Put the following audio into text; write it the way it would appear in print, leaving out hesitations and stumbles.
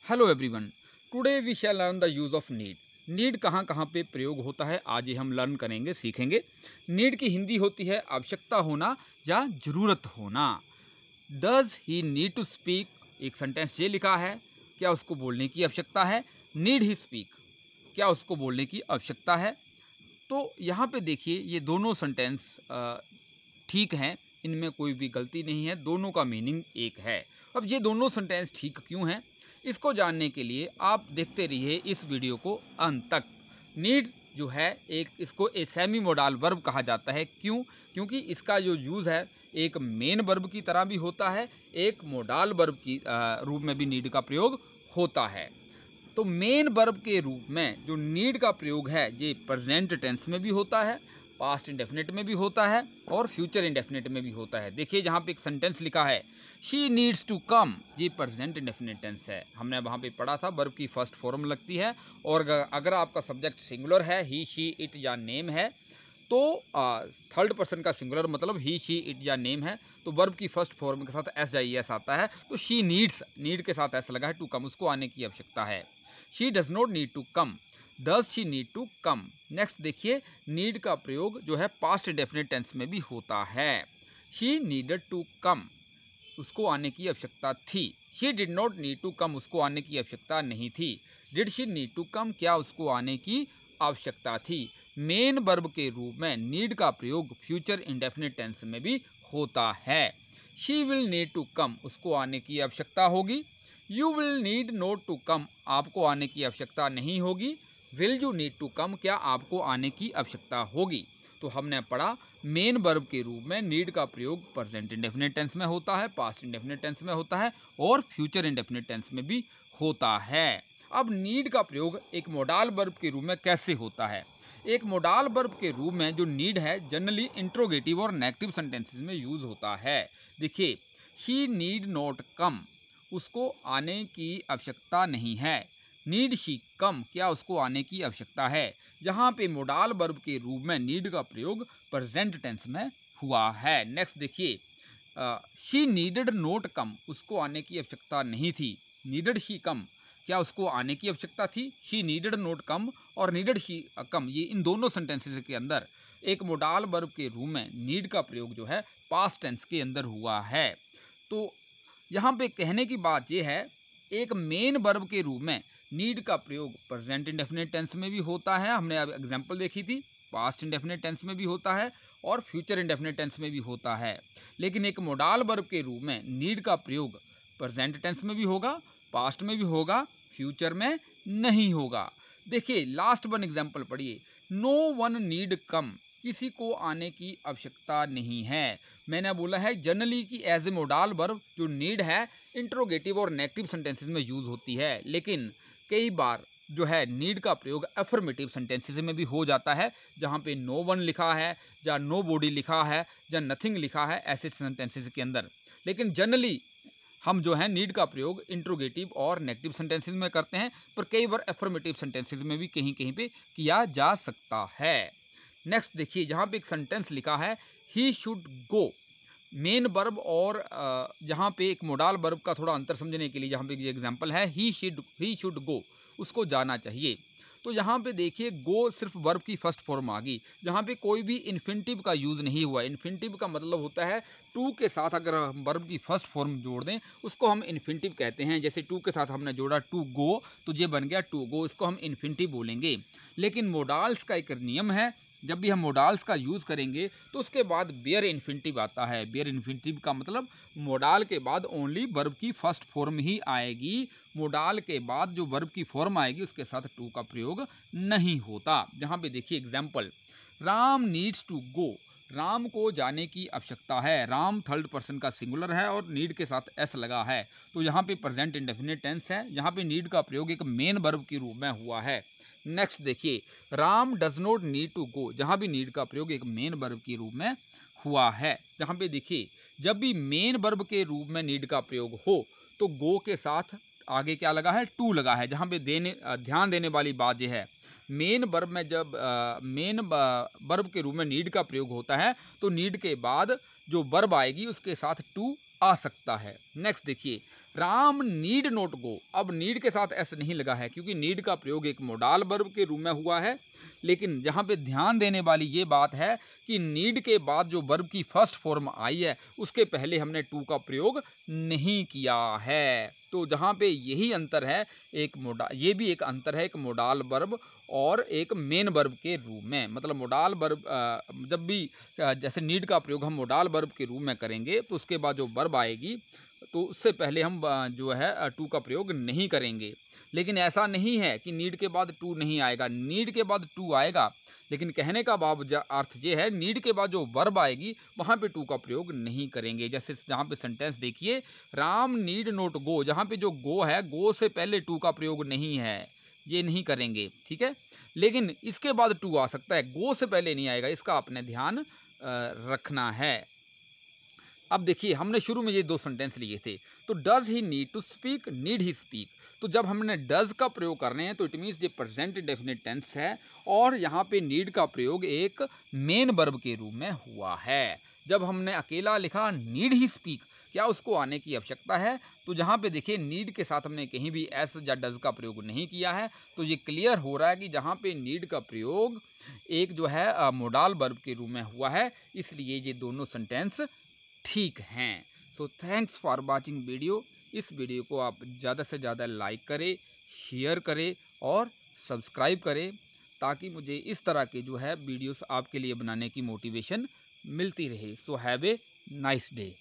Hello everyone, today we shall learn the use of need. Need कहाँ कहाँ पे प्रयोग होता है आज ही हम लर्न करेंगे, सीखेंगे। नीड की हिंदी होती है आवश्यकता होना या ज़रूरत होना। Does he need to speak, एक सेंटेंस ये लिखा है, क्या उसको बोलने की आवश्यकता है। नीड ही स्पीक, क्या उसको बोलने की आवश्यकता है। तो यहाँ पे देखिए ये दोनों सेंटेंस ठीक हैं, इनमें कोई भी गलती नहीं है, दोनों का मीनिंग एक है। अब ये दोनों सेंटेंस ठीक क्यों हैं, इसको जानने के लिए आप देखते रहिए इस वीडियो को अंत तक। नीड जो है इसको ए सेमी मोडाल वर्ब कहा जाता है। क्यों? क्योंकि इसका जो यूज़ है एक मेन वर्ब की तरह भी होता है, एक मोडाल वर्ब की रूप में भी नीड का प्रयोग होता है। तो मेन वर्ब के रूप में जो नीड का प्रयोग है ये प्रेजेंट टेंस में भी होता है, पास्ट इंडेफिनिट में भी होता है और फ्यूचर इंडेफिनिट में भी होता है। देखिए जहाँ पे एक सेंटेंस लिखा है शी नीड्स टू कम, ये प्रेजेंट इंडेफिनिट टेंस है। हमने वहाँ पे पढ़ा था वर्ब की फर्स्ट फॉर्म लगती है, और अगर आपका सब्जेक्ट सिंगुलर है, ही शी इट या नेम है, तो थर्ड पर्सन का सिंगुलर मतलब ही शी इट या नेम है, तो वर्ब की फर्स्ट फॉर्म के साथ एस आई एस आता है। तो शी नीड्स, नीड के साथ एस लगा है, टू कम, उसको आने की आवश्यकता है। She does not need to come, does she need to come. Next देखिए नीड का प्रयोग जो है पास्ट इंडेफिनिट टेंस में भी होता है। शी नीडेड टू कम, उसको आने की आवश्यकता थी। She did not need to come, उसको आने की आवश्यकता नहीं थी। Did she need to come, क्या उसको आने की आवश्यकता थी। मेन वर्ब के रूप में नीड का प्रयोग फ्यूचर इंडेफिनिट टेंस में भी होता है। She will need to come, उसको आने की आवश्यकता होगी। You will need not to come, आपको आने की आवश्यकता नहीं होगी। Will you need to come, क्या आपको आने की आवश्यकता होगी। तो हमने पढ़ा मेन वर्ब के रूप में नीड का प्रयोग प्रेजेंट इंडेफिनिट टेंस में होता है, पास्ट इंडेफिनिट टेंस में होता है और फ्यूचर इंडेफिनिट टेंस में भी होता है। अब नीड का प्रयोग एक मोडाल वर्ब के रूप में कैसे होता है। एक मोडाल वर्ब के रूप में जो नीड है जनरली इंट्रोगेटिव और नेगेटिव सेंटेंसेस में यूज होता है। देखिए शी नीड नॉट कम, उसको आने की आवश्यकता नहीं है। नीड शी कम, क्या उसको आने की आवश्यकता है। जहाँ पे मोडाल वर्ब के रूप में नीड का प्रयोग प्रेजेंट टेंस में हुआ है। नेक्स्ट देखिए शी नीडेड नोट कम, उसको आने की आवश्यकता नहीं थी। नीडेड शी कम, क्या उसको आने की आवश्यकता थी। शी नीडेड नोट कम और नीडेड शी कम, ये इन दोनों सेंटेंसेस के अंदर एक मोडाल वर्ब के रूप में नीड का प्रयोग जो है पास्ट टेंस के अंदर हुआ है। तो यहाँ पे कहने की बात यह है एक मेन वर्ब के रूप में नीड का प्रयोग प्रेजेंट इंडेफिनिट टेंस में भी होता है, हमने अब एग्जांपल देखी थी, पास्ट इंडेफिनिट टेंस में भी होता है और फ्यूचर इंडेफिनिट टेंस में भी होता है। लेकिन एक मोडाल वर्ब के रूप में नीड का प्रयोग प्रेजेंट टेंस में भी होगा, पास्ट में भी होगा, फ्यूचर में नहीं होगा। देखिए लास्ट वन एग्जाम्पल पढ़िए, नो वन नीड कम, किसी को आने की आवश्यकता नहीं है। मैंने बोला है जनरली कि एज ए मोडाल वर्ब जो नीड है इंट्रोगेटिव और नेगेटिव सेंटेंसेस में यूज होती है, लेकिन कई बार जो है नीड का प्रयोग अफर्मेटिव सेंटेंसेस में भी हो जाता है, जहाँ पे नो वन लिखा है या नो बॉडी लिखा है या नथिंग लिखा है ऐसे सेंटेंसेस के अंदर। लेकिन जनरली हम जो है नीड का प्रयोग इंट्रोगेटिव और नेगेटिव सेंटेंसेस में करते हैं, पर कई बार अफर्मेटिव सेंटेंसेस में भी कहीं कहीं पे किया जा सकता है। नेक्स्ट देखिए जहाँ पे एक सेंटेंस लिखा है he should go, main verb और जहाँ पे एक मोडाल वर्ब का थोड़ा अंतर समझने के लिए जहाँ पे ये एग्जांपल है ही शुड गो, उसको जाना चाहिए। तो यहाँ पे देखिए गो सिर्फ वर्ब की फर्स्ट फॉर्म आ गई, जहाँ पे कोई भी इन्फिनिटिव का यूज़ नहीं हुआ। इन्फिनिटिव का मतलब होता है टू के साथ अगर हम वर्ब की फर्स्ट फॉर्म जोड़ दें उसको हम इन्फिनिटिव कहते हैं। जैसे टू के साथ हमने जोड़ा टू गो तो ये बन गया टू गो, इसको हम इन्फिनिटिव बोलेंगे। लेकिन मोडाल्स का एक नियम है, जब भी हम मोडाल्स का यूज़ करेंगे तो उसके बाद बेयर इन्फिनिटिव आता है। बेयर इन्फिनिटिव का मतलब मोडाल के बाद ओनली वर्ब की फर्स्ट फॉर्म ही आएगी, मोडाल के बाद जो वर्ब की फॉर्म आएगी उसके साथ टू का प्रयोग नहीं होता। जहाँ पे देखिए example, Ram needs to go, Ram को जाने की आवश्यकता है। राम थर्ड पर्सन का सिंगुलर है और नीड के साथ एस लगा है, तो यहाँ पे प्रेजेंट इंडेफिनिट टेंस है, यहाँ पे नीड का प्रयोग एक मेन वर्ब के रूप में हुआ है। नेक्स्ट देखिए Ram does not need to go, जहाँ भी नीड का प्रयोग एक मेन वर्ब के रूप में हुआ है। जहाँ पे देखिए जब भी मेन वर्ब के रूप में नीड का प्रयोग हो तो गो के साथ आगे क्या लगा है, टू लगा है। जहाँ पे ध्यान देने वाली बात यह है मेन वर्ब में जब मेन वर्ब के रूप में नीड का प्रयोग होता है तो नीड के बाद जो वर्ब आएगी उसके साथ टू आ सकता है। नेक्स्ट देखिए, राम नीड नॉट गो। अब नीड के साथ एस नहीं लगा है क्योंकि नीड का प्रयोग एक मोडाल वर्ब के रूप में हुआ है, लेकिन जहाँ पे ध्यान देने वाली ये बात है कि नीड के बाद जो वर्ब की फर्स्ट फॉर्म आई है उसके पहले हमने टू का प्रयोग नहीं किया है। तो जहाँ पे यही अंतर है, ये भी एक अंतर है एक मोडाल वर्ब और एक मेन वर्ब के रूप में। मतलब मोडाल वर्ब जब भी जैसे नीड का प्रयोग हम मोडाल वर्ब के रूप में करेंगे तो उसके बाद जो वर्ब आएगी तो उससे पहले हम जो है टू का प्रयोग नहीं करेंगे। लेकिन ऐसा नहीं है कि नीड के बाद टू नहीं आएगा, नीड के बाद टू आएगा, लेकिन कहने का अर्थ ये है नीड के बाद जो वर्ब आएगी वहाँ पे टू का प्रयोग नहीं करेंगे। जैसे जहाँ पे सेंटेंस देखिए, राम नीड नोट गो, जहाँ पे जो गो है, गो से पहले टू का प्रयोग नहीं है, ये नहीं करेंगे, ठीक है। लेकिन इसके बाद टू आ सकता है, गो से पहले नहीं आएगा, इसका अपने ध्यान रखना है। अब देखिए, हमने शुरू में ये दो सेंटेंस लिए थे, तो does he need to speak, need he speak. तो जब हमने डज का प्रयोग करने हैं तो इट मीन्स ये प्रेजेंट डेफिनेट टेंस है और यहाँ पे नीड का प्रयोग एक मेन वर्ब के रूप में हुआ है। जब हमने अकेला लिखा नीड ही स्पीक, क्या उसको आने की आवश्यकता है? तो जहाँ पे देखिए नीड के साथ हमने कहीं भी एस या डज का प्रयोग नहीं किया है, तो ये क्लियर हो रहा है कि जहाँ पे नीड का प्रयोग एक जो है मोडाल वर्ब के रूप में हुआ है, इसलिए ये दोनों सेंटेंस ठीक हैं। So thanks for watching video. इस वीडियो को आप ज़्यादा से ज़्यादा लाइक करें, शेयर करें और सब्सक्राइब करें ताकि मुझे इस तरह के जो है वीडियोस आपके लिए बनाने की मोटिवेशन मिलती रहे। So have a nice day.